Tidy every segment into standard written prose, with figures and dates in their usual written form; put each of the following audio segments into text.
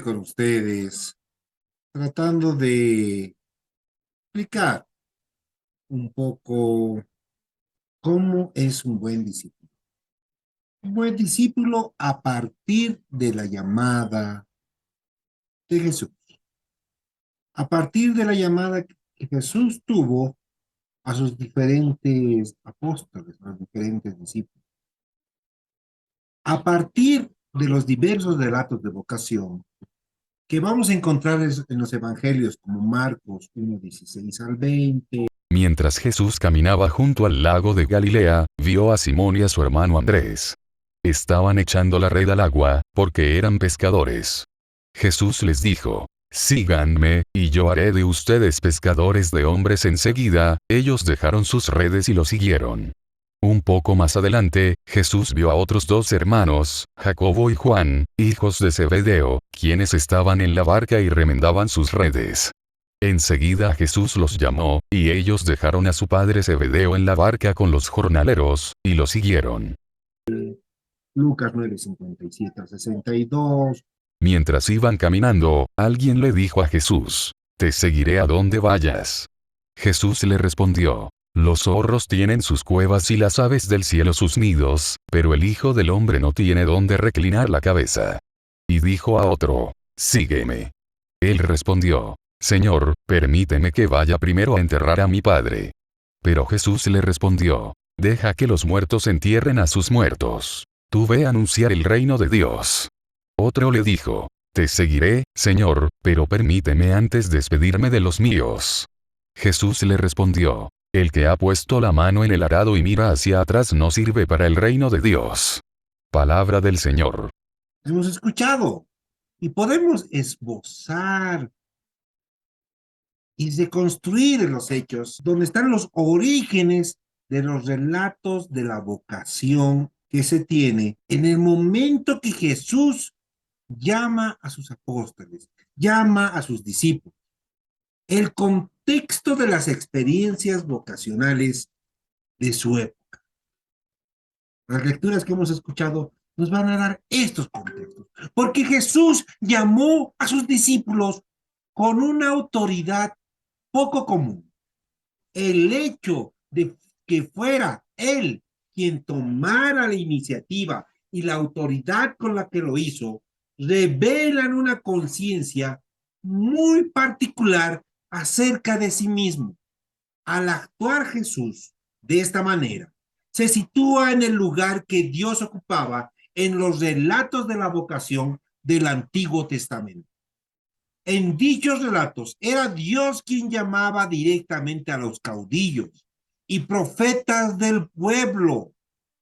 Con ustedes, tratando de explicar un poco cómo es un buen discípulo. Un buen discípulo a partir de la llamada de Jesús. A partir de la llamada que Jesús tuvo a sus diferentes apóstoles, a los diferentes discípulos. A partir de los diversos relatos de vocación que vamos a encontrar en los evangelios como Marcos 1:16 al 20. Mientras Jesús caminaba junto al lago de Galilea, vio a Simón y a su hermano Andrés. Estaban echando la red al agua, porque eran pescadores. Jesús les dijo: síganme, y yo haré de ustedes pescadores de hombres. Enseguida, ellos dejaron sus redes y lo siguieron. Un poco más adelante, Jesús vio a otros dos hermanos, Jacobo y Juan, hijos de Zebedeo, quienes estaban en la barca y remendaban sus redes. Enseguida Jesús los llamó, y ellos dejaron a su padre Zebedeo en la barca con los jornaleros, y lo siguieron. Lucas 9:57 al 62. Mientras iban caminando, alguien le dijo a Jesús: te seguiré a donde vayas. Jesús le respondió: los zorros tienen sus cuevas y las aves del cielo sus nidos, pero el Hijo del Hombre no tiene donde reclinar la cabeza. Y dijo a otro: sígueme. Él respondió: Señor, permíteme que vaya primero a enterrar a mi padre. Pero Jesús le respondió: deja que los muertos entierren a sus muertos. Tú ve a anunciar el reino de Dios. Otro le dijo: te seguiré, Señor, pero permíteme antes despedirme de los míos. Jesús le respondió: el que ha puesto la mano en el arado y mira hacia atrás no sirve para el reino de Dios. Palabra del Señor. Hemos escuchado y podemos esbozar y reconstruir en los hechos donde están los orígenes de los relatos de la vocación que se tiene en el momento que Jesús llama a sus apóstoles, llama a sus discípulos. El contexto de las experiencias vocacionales de su época. Las lecturas que hemos escuchado nos van a dar estos contextos, porque Jesús llamó a sus discípulos con una autoridad poco común. El hecho de que fuera Él quien tomara la iniciativa y la autoridad con la que lo hizo, revelan una conciencia muy particular acerca de sí mismo. Al actuar Jesús de esta manera, se sitúa en el lugar que Dios ocupaba en los relatos de la vocación del Antiguo Testamento. En dichos relatos era Dios quien llamaba directamente a los caudillos y profetas del pueblo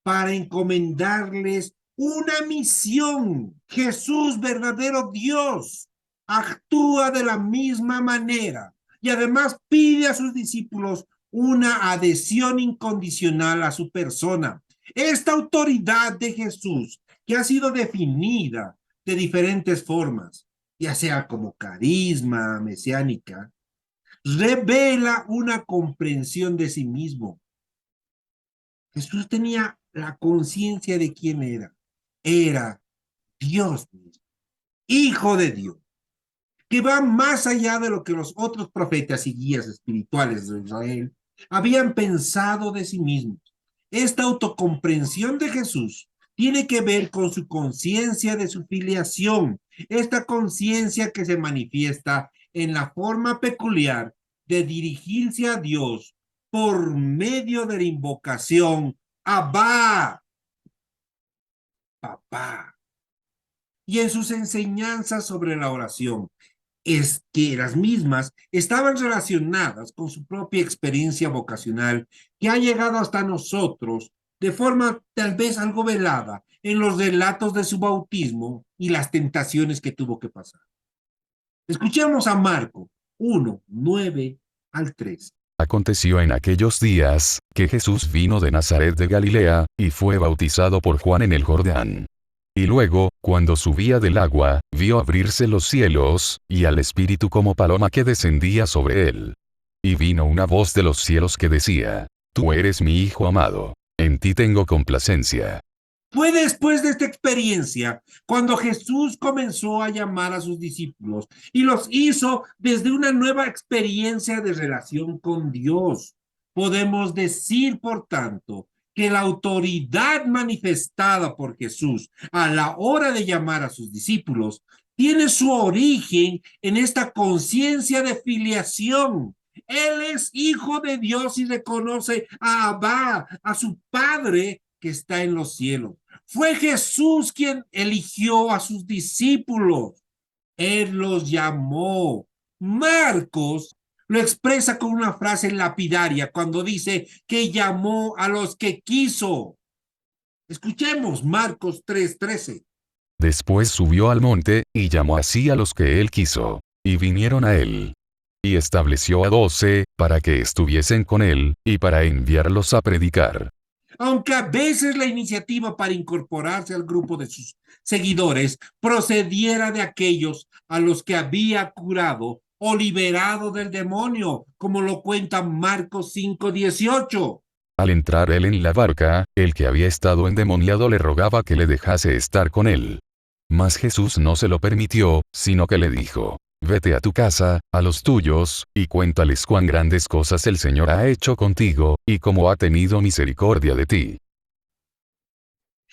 para encomendarles una misión. Jesús, verdadero Dios, actúa de la misma manera y además pide a sus discípulos una adhesión incondicional a su persona. Esta autoridad de Jesús, que ha sido definida de diferentes formas, ya sea como carisma mesiánica, revela una comprensión de sí mismo. Jesús tenía la conciencia de quién era. Era Dios mismo, Hijo de Dios, que va más allá de lo que los otros profetas y guías espirituales de Israel habían pensado de sí mismos. Esta autocomprensión de Jesús tiene que ver con su conciencia de su filiación, esta conciencia que se manifiesta en la forma peculiar de dirigirse a Dios por medio de la invocación Abba, papá, y en sus enseñanzas sobre la oración. Es que las mismas estaban relacionadas con su propia experiencia vocacional que ha llegado hasta nosotros de forma tal vez algo velada en los relatos de su bautismo y las tentaciones que tuvo que pasar. Escuchemos a Marco 1:9 al 3. Aconteció en aquellos días, que Jesús vino de Nazaret de Galilea, y fue bautizado por Juan en el Jordán. Y luego, cuando subía del agua, vio abrirse los cielos, y al Espíritu como paloma que descendía sobre él. Y vino una voz de los cielos que decía: Tú eres mi Hijo amado, en ti tengo complacencia. Fue después de esta experiencia cuando Jesús comenzó a llamar a sus discípulos y los hizo desde una nueva experiencia de relación con Dios. Podemos decir, por tanto, que la autoridad manifestada por Jesús a la hora de llamar a sus discípulos tiene su origen en esta conciencia de filiación. Él es hijo de Dios y reconoce a Abba, a su Padre que está en los cielos. Fue Jesús quien eligió a sus discípulos. Él los llamó. Marcos lo expresa con una frase lapidaria cuando dice que llamó a los que quiso. Escuchemos Marcos 3:13. Después subió al monte, y llamó así a los que él quiso, y vinieron a él. Y estableció a 12, para que estuviesen con él, y para enviarlos a predicar. Aunque a veces la iniciativa para incorporarse al grupo de sus seguidores procediera de aquellos a los que había curado o liberado del demonio, como lo cuenta Marcos 5:18. Al entrar él en la barca, el que había estado endemoniado le rogaba que le dejase estar con él. Mas Jesús no se lo permitió, sino que le dijo: Vete a tu casa, a los tuyos, y cuéntales cuán grandes cosas el Señor ha hecho contigo, y cómo ha tenido misericordia de ti.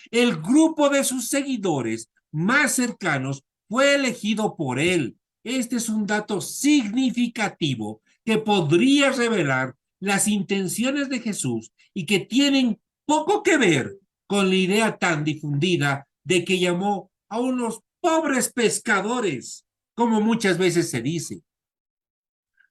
El grupo de sus seguidores más cercanos fue elegido por él. Este es un dato significativo que podría revelar las intenciones de Jesús y que tienen poco que ver con la idea tan difundida de que llamó a unos pobres pescadores, como muchas veces se dice.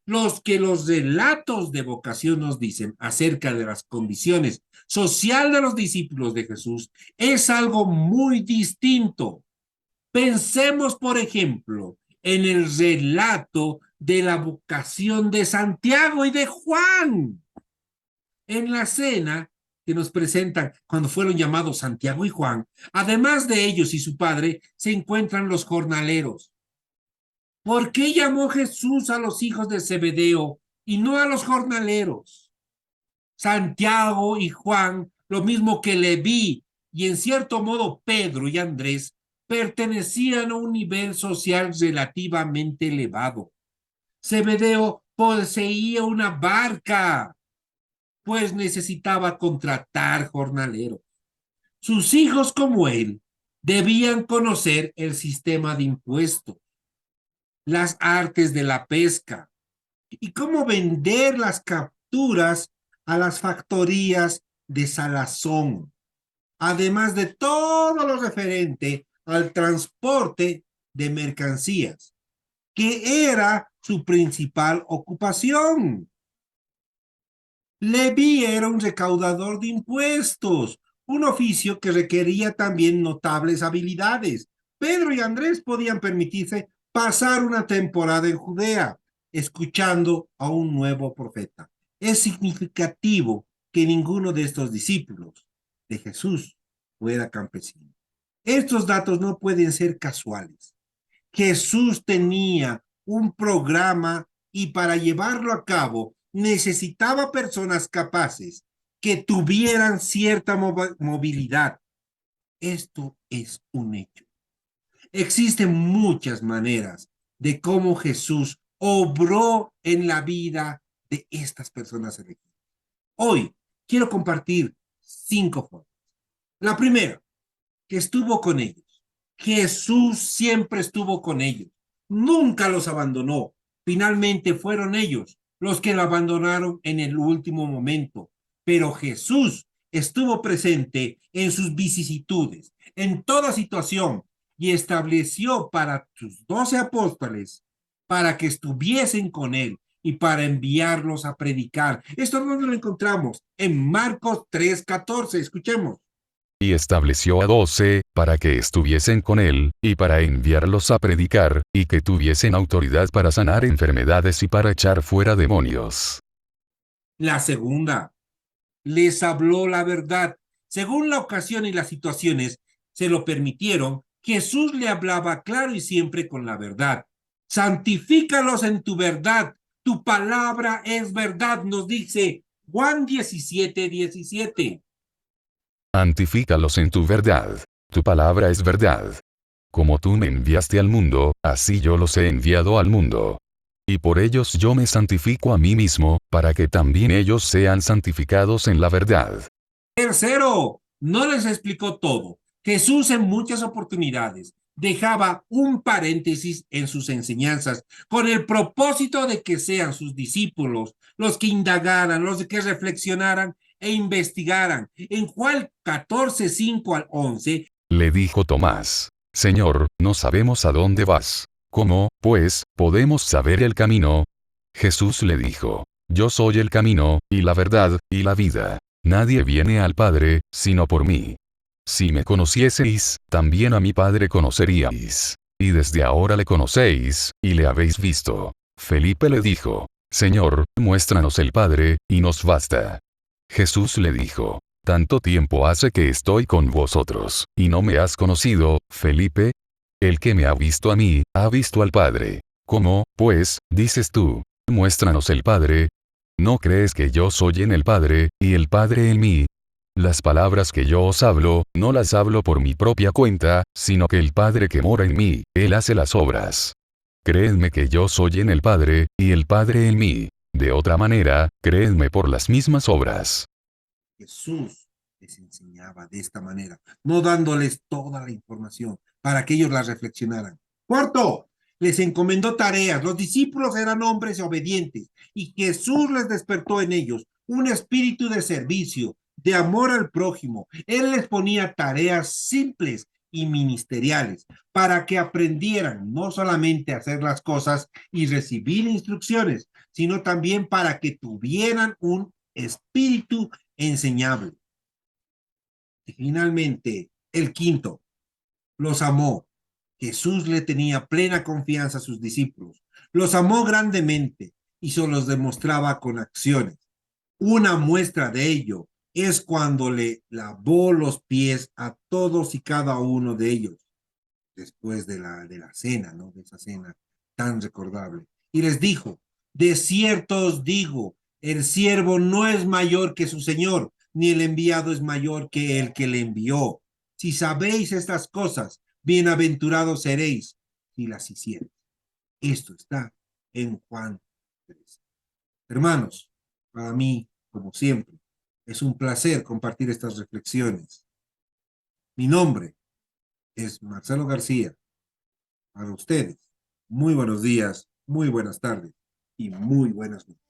Los relatos de vocación nos dicen acerca de las condiciones social de los discípulos de Jesús es algo muy distinto. Pensemos, por ejemplo, en el relato de la vocación de Santiago y de Juan. En la cena que nos presentan cuando fueron llamados Santiago y Juan, además de ellos y su padre, se encuentran los jornaleros. ¿Por qué llamó Jesús a los hijos de Zebedeo y no a los jornaleros? Santiago y Juan, lo mismo que Leví y en cierto modo Pedro y Andrés, pertenecían a un nivel social relativamente elevado. Zebedeo poseía una barca, pues necesitaba contratar jornaleros. Sus hijos, como él, debían conocer el sistema de impuestos, las artes de la pesca y cómo vender las capturas a las factorías de salazón, además de todo lo referente al transporte de mercancías, que era su principal ocupación. Leví era un recaudador de impuestos, un oficio que requería también notables habilidades. Pedro y Andrés podían permitirse pasar una temporada en Judea, escuchando a un nuevo profeta. Es significativo que ninguno de estos discípulos de Jesús fuera campesino. Estos datos no pueden ser casuales. Jesús tenía un programa y para llevarlo a cabo necesitaba personas capaces que tuvieran cierta movilidad. Esto es un hecho. Existen muchas maneras de cómo Jesús obró en la vida de estas personas elegidas. Hoy quiero compartir 5 formas. La primera, que estuvo con ellos. Jesús siempre estuvo con ellos. Nunca los abandonó. Finalmente fueron ellos los que lo abandonaron en el último momento. Pero Jesús estuvo presente en sus vicisitudes, en toda situación, y estableció para sus 12 apóstoles para que estuviesen con él y para enviarlos a predicar. Esto no lo encontramos en Marcos 3:14. Escuchemos. Y estableció a 12, para que estuviesen con él, y para enviarlos a predicar, y que tuviesen autoridad para sanar enfermedades y para echar fuera demonios. La segunda, les habló la verdad. Según la ocasión y las situaciones se lo permitieron, Jesús le hablaba claro y siempre con la verdad. Santifícalos en tu verdad. Tu palabra es verdad, nos dice Juan 17:17. Santifícalos en tu verdad. Tu palabra es verdad. Como tú me enviaste al mundo, así yo los he enviado al mundo. Y por ellos yo me santifico a mí mismo, para que también ellos sean santificados en la verdad. Tercero, no les explicó todo. Jesús en muchas oportunidades dejaba un paréntesis en sus enseñanzas con el propósito de que sean sus discípulos los que indagaran, los que reflexionaran e investigaran. En Juan 14, 5 al 11, Le dijo Tomás: Señor, no sabemos a dónde vas. ¿Cómo, pues, podemos saber el camino? Jesús le dijo: Yo soy el camino, y la verdad, y la vida. Nadie viene al Padre, sino por mí. Si me conocieseis, también a mi Padre conoceríais. Y desde ahora le conocéis, y le habéis visto. Felipe le dijo: Señor, muéstranos el Padre, y nos basta. Jesús le dijo: Tanto tiempo hace que estoy con vosotros, y no me has conocido, Felipe. El que me ha visto a mí, ha visto al Padre. ¿Cómo, pues, dices tú, muéstranos el Padre? ¿No crees que yo soy en el Padre, y el Padre en mí? Las palabras que yo os hablo, no las hablo por mi propia cuenta, sino que el Padre que mora en mí, Él hace las obras. Creedme que yo soy en el Padre, y el Padre en mí. De otra manera, creedme por las mismas obras. Jesús les enseñaba de esta manera, no dándoles toda la información para que ellos la reflexionaran. Cuarto, les encomendó tareas. Los discípulos eran hombres obedientes y Jesús les despertó en ellos un espíritu de servicio, de amor al prójimo. Él les ponía tareas simples y ministeriales para que aprendieran no solamente a hacer las cosas y recibir instrucciones, sino también para que tuvieran un espíritu enseñable. Y finalmente, el quinto, los amó. Jesús le tenía plena confianza a sus discípulos. Los amó grandemente y se los demostraba con acciones. Una muestra de ello es cuando le lavó los pies a todos y cada uno de ellos después de la cena, ¿no? De esa cena tan recordable. Y les dijo: de cierto os digo, el siervo no es mayor que su señor, ni el enviado es mayor que el que le envió. Si sabéis estas cosas, bienaventurados seréis si las hiciereis. Esto está en Juan 3. Hermanos, para mí, como siempre, es un placer compartir estas reflexiones. Mi nombre es Marcelo García. Para ustedes, muy buenos días, muy buenas tardes y muy buenas noches.